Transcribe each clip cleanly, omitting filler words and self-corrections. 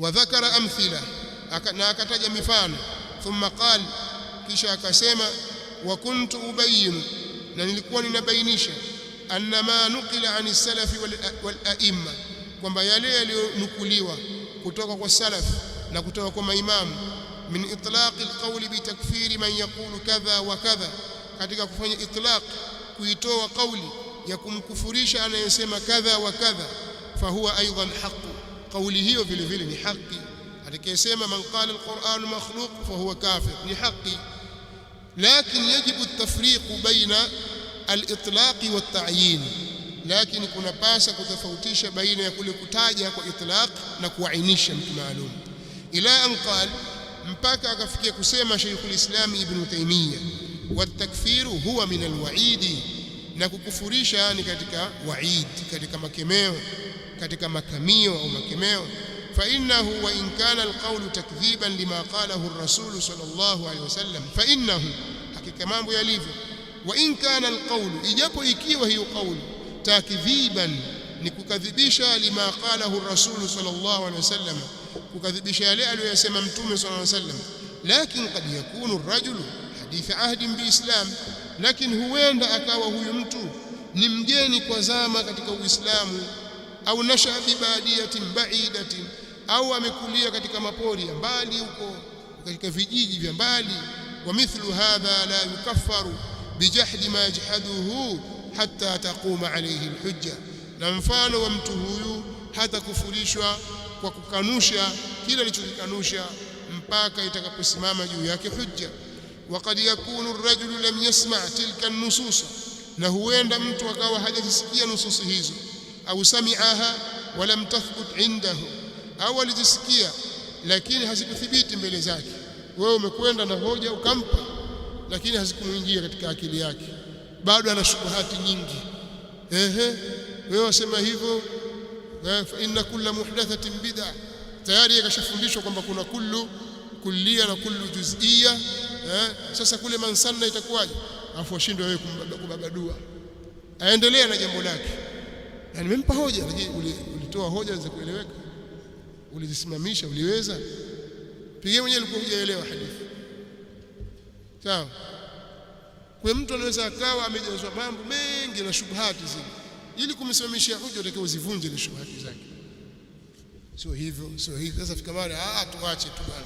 وذكر أمثلة na akataja mifano thumma qala kisha akasema wa kuntu ubayyin na nilikuwa ninabainisha anna ma nuqila ani salafi wal a'imma kwamba yale yaliyonukuliwa kutoka kwa salaf na kutoka kwa maimamu min itlaq alqawli bi takfiri man yaqulu kadha wa kadha katika kufanya itlaq kuitoa kauli ya kumkufurisha anayesema kadha wa kadha fahuwa aidan haqq kauli hiyo vile vile ni haki atakayesema man qala alquran makhluq fahuwa kafir ni haki lakin yajibu at-tafriq baina al-itlaq wa at-ta'yin lakini kuna pasa kutofautisha baina ya kule kutaja kwa itlaq na kuainisha mtu maalum ila an qala mpaka akafikia kusema Sheikhul Islam Ibn Taymiyyah watakfiru huwa min alwaidi na kukufurisha ni katika waid katika makemeo katika makamio au makemeo fa innahu wa in kana alqawlu takdhiban lima qalahu ar-rasul sallallahu alayhi wasallam fa innahu hakika mambo yalivyo wa in kana alqawlu ijapo ikiwa hiyo qawlu takdhiban ni kukadhibisha lima qalahu ar-rasul sallallahu alayhi wasallam kukadhibisha yale aliyosema mtume sallallahu alayhi wasallam lakini qad yakunu ar-rajulu hadith ahdin biislam lakini huenda akawa huyu mtu ni mgeni kwa zama katika Uislamu au nasha bibadiyatin ba'idatin au amekulia katika mapori ya mbali huko katika vijiji vya mbali wa mithlu hadha la yukaffaru bijahdi ma yajhaduhu hatta taquma alayhi alhujja na mfano wa mtu huyu hata kufurishwa kwa kukanusha kile alichokikanusha mpaka itakaposimama juu yake hujja وقد يكون الرجل لم يسمع تلك النصوص na huenda mtu akawa hajasikia nususi hizo au sami'aha walam tathbut indahu au alizisikia lakini hazikuthibiti mbele zake wewe umekwenda na hoja ukampa lakini hazikumuingia katika akili yake bado ana shubuhati nyingi wewe wasema hivyo fa inna kulla muhdathatin bid'ah tayari yakashafundishwa kwamba kuna kullu kullia na kullu juz'iyya sasa kule mansanna itakuwaje afu ashindwe wewe kubabadua aendelea na jambo lake yani nimempa hoja ulitoa hoja za kueleweka ulizisimamisha uliweza pige mwenyewe ulikuwa hujaelewa hadithi sawa kwa mtu anaweza akawa amejazwa mambo mengi na shubhati zile ili kumsimamishia hoja utakiwa uzivunje ile shubhati zake sio hivyo sasa fika mahali tuache tu bwana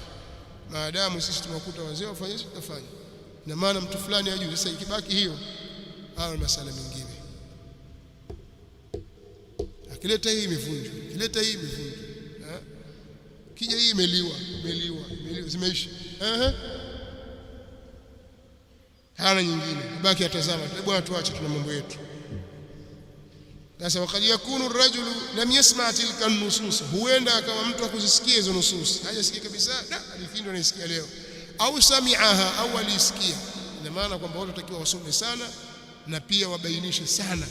maadamu sisi tunakuta wazee wafanye sisi tutafanya na maana mtu fulani ajue sasa ikibaki hiyo au masala mengine akileta hii imevunjwa kileta hii imevunjwa kija hii imeliwa zimeisha hana nyingine baki atazama bwana tuache tuna mambo yetu sasa wakati yakunu ar-rajulu lam yasma' tilka an-nusus huenda akawa mtu akuzisikia hizo nusus hajasikia kabisa hadithi ndio anasikia leo au sami'aha au alisikia ina maana kwamba watu watakiwa wasome sana na pia wabainishe sana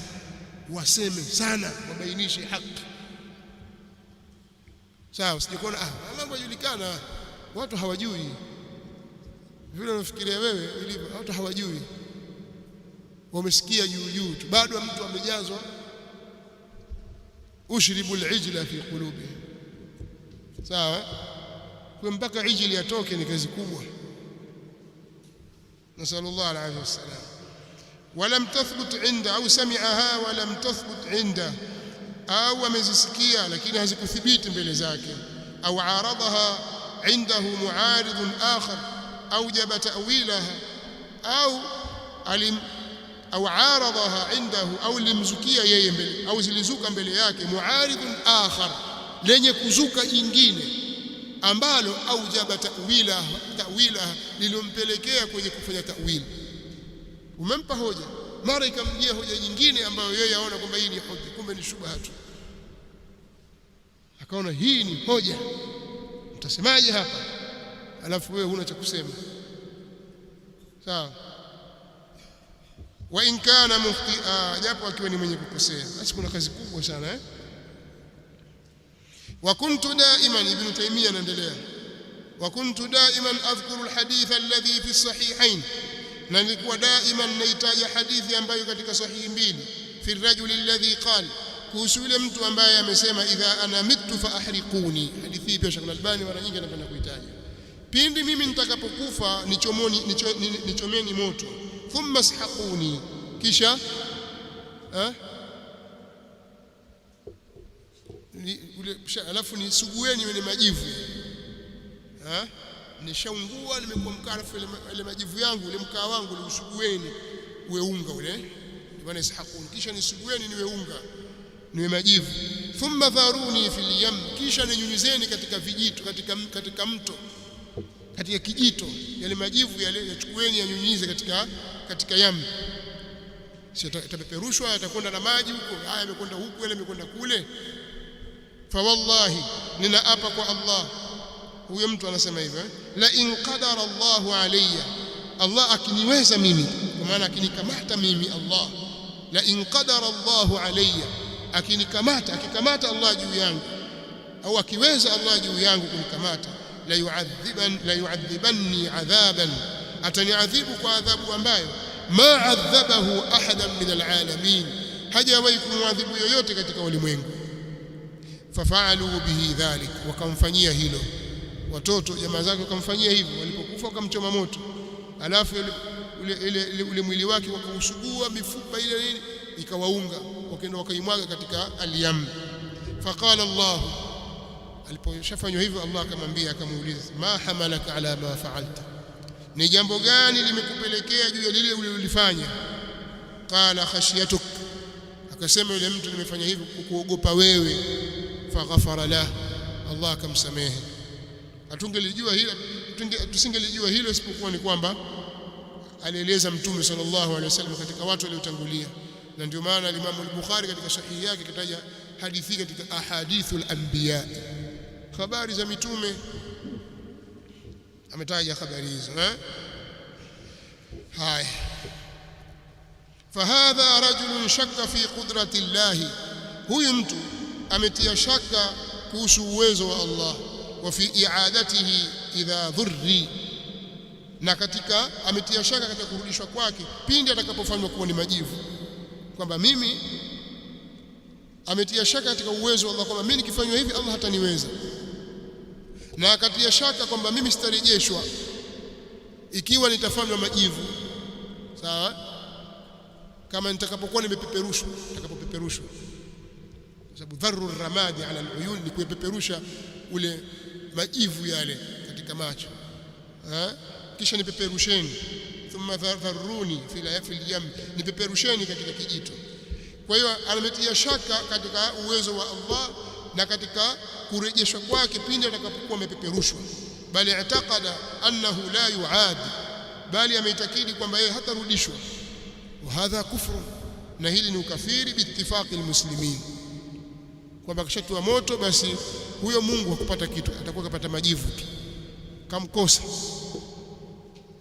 waseme sana wabainishe haki sawa usijikona mambo yajulikana watu hawajui vile unafikiria wewe ilivyo watu hawajui wamesikia juu tu bado mtu amejazwa ushribu al-ijla fi qulubi sawa kwa mpaka ijli atoke ni kazi kubwa nasallallahu alayhi wasallam walam tathbut inda au sami'aha walam tathbut inda au amezisikia lakini hazikuthibiti mbele zake au aradaha indahu mu'arid akhar awjaba ta'wilaha au aradaha indahu au limzukia yeye mbele au zilizuka mbele yake muaridun akhar lenye kuzuka jingine ambalo aujaba ta'wila lilompelekea kwenye kufanya ta'wil umempa hoja mara ikamjia hoja nyingine ambayo yeye aona kwamba hii ni hoja kumbe ni shubha tu akaona hii ni hoja mtasemaje hapa alafu wewe huna cha kusema sawa wa in kana muftia japo akiwa ni mwenye kukosea basi kuna kazi kubwa sana wa kuntu daiman ibn Taymiyyah anaendelea wa kuntu daiman adhkuru alhadith alladhi fi as-sahihayn na nilikuwa daiman naitaja hadithi ambayo katika sahihi mbili fi ar-rajul alladhi qala kuhusu yule mtu ambaye amesema idha ana mitu fa ahriquni. Hadithi hii pia Sheikh Al-Albani mara nyingi anapenda kuitaja, pindi mimi nitakapokufa nichomeni moto, thumma ishaquni, kisha alafu nisugueni ile majivu, nishaungua nimekuwa mkaa, alafu ile majivu yangu ile mkaa wangu niusugueni uwe unga ule, bwana ishaquni, kisha nisugueni niwe unga niwe majivu. Thumma dharuni fil yam, kisha ninyunyizeni katika vijito, katika mto, katika kijito, yale majivu yale yachukueni yanyunyize katika yam. Sio tapeperushwa, yatakwenda na maji huko, haya yamekwenda huku, yale yamekwenda kule. Fa wallahi, ninaapa kwa Allah, huyo mtu anasema hivyo, la in qadara Allahu alayya, Allah akiniweza mimi, kwa maana akinikamata mimi Allah, la in qadara Allahu alayya, akikamata Allah juu yangu, au akiweza Allah juu yangu kunikamata, la yu'adhibanni adhaban, ataniadhibu kwa adhabu ambayo ma adhabahu ahadan min alalamin, hajawahi kumwadhibu yoyote katika ulimwengu. Fafaalu bihi dhalik, wakamfanyia hilo watoto jamaa zake, wakamfanyia hivyo. Walipokufa wakamchoma moto, alafu ule mwili wake wakausugua, mifupa ile nini ikawaunga, wakaenda wakaimwaga katika al-yam. Faqala Allah, aliposhafanywa hivyo Allah akamwambia, akamuuliza, ma hamalaka ala ma fa'alta, ni jambo gani limekupelekea juu ya lile ulilofanya? Qala khashyatuk, akasema yule mtu, nimefanya hivyo kukuogopa wewe. Faghafara lah, Allah akamsamehe. Tusingelijua hilo isipokuwa ni kwamba alieleza Mtume sallallahu alaihi wasallam katika watu waliotangulia, na ndio maana Imam al-Bukhari katika sahihi yake kitaja hadithi katika ahadithul anbiya, habari za mitume, ametaja habari hizo. Haya, fahadha rajulun shakka fi qudrati llahi, huyu mtu ametia shaka kuhusu uwezo wa Allah, wa fi i'adatihi idha dhurri, na katika ametia shaka katika kurudishwa kwake pindi atakapofanywa kuwa ni majivu, kwamba mimi ametia shaka katika uwezo wa Allah, kwamba mimi nikifanywa hivi Allah hataniweza, na akatia shaka kwamba mimi sitarejeshwa ikiwa nitafanywa majivu, sawa, kama nitakapokuwa nimepeperushwa, kwa sababu dharru ramadi ala aluyun ni kupeperusha ule majivu yale katika macho, kisha nipeperusheni, thumma dharruni fil yam, nipeperusheni katika kijito. Kwa hiyo ametia shaka katika uwezo wa Allah na katika kurejeshwa kwake pindi atakapokuwa amepeperushwa, bali i'taqada annahu la yu'ad, bali ameitakidi kwamba yeye hatarudishwa. Wa hadha kufru, na hili ni ukafiri biittifaqi almuslimin, kwamba kishatua moto basi huyo Mungu hakupata kitu, atakuwa kapata majivu tu, kamkosa,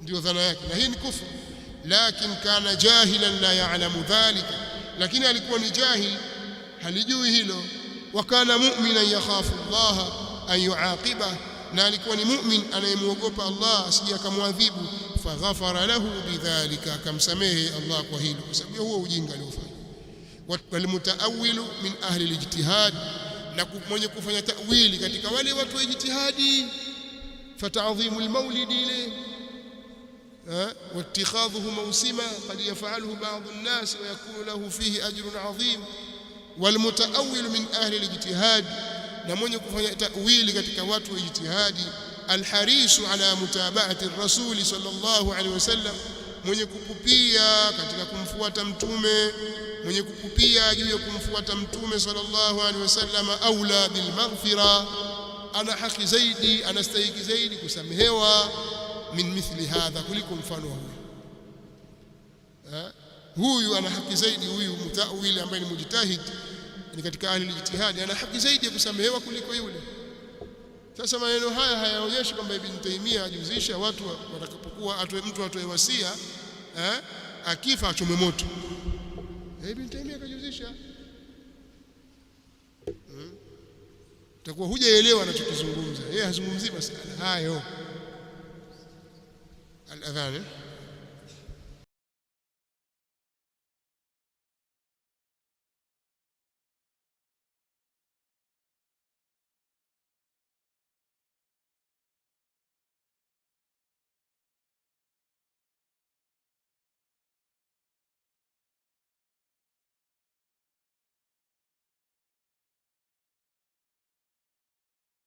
ndio dhana yake, na hii ni kufru. Lakin kana jahilan la ya'lamu dhalika, lakini alikuwa ni jahil, halijui hilo. Wa kana mu'minan yakhafu Allah an yu'aqiba, na alikuwa ni mu'min anayemuogopa Allah asije akamwadhibu. Faghafara lahu bidhalika, akamsamehe Allah kwa hilo, kwa sababu huo ujinga aliofanya. Walmutaawilu min ahli alijtihad, na mwenye kufanya ta'wili katika wale watu wa ijtihadi, fata'dhimu almawlid ile واتخاذه موسما قد يفعله بعض الناس ويكون له فيه أجر عظيم. والمتأول من أهل الاجتهاد, na mwenye kufanya ta'wili katika watu wa ijtihadi, alharisu ala mutaba'ati ar-rasul sallallahu alaihi wasallam, mwenye kupupia katika kumfuata mtume, mwenye kupupia juu ya kumfuata mtume sallallahu alaihi wasallam, aula bil maghfira, ana haki zaidi, anastahili zaidi kusamehewa min mithli hadha, kuliko mfano wa huyu ana haki zaidi, huyu mutawili ambaye ni mujtahid, ni katika ahli ijtihadi, ana haki zaidi ya kusamehewa kuliko yule. Sasa maneno haya hayaonyeshi kwamba Ibn Taymiyyah ajuzisha watu watakapokuwa mtu atoe wasia akifa achomwe moto. Ibn Taymiyyah akajuzisha, utakuwa hujaelewa anachokizungumza. Yeye hazungumzii masala hayo. Al-adhan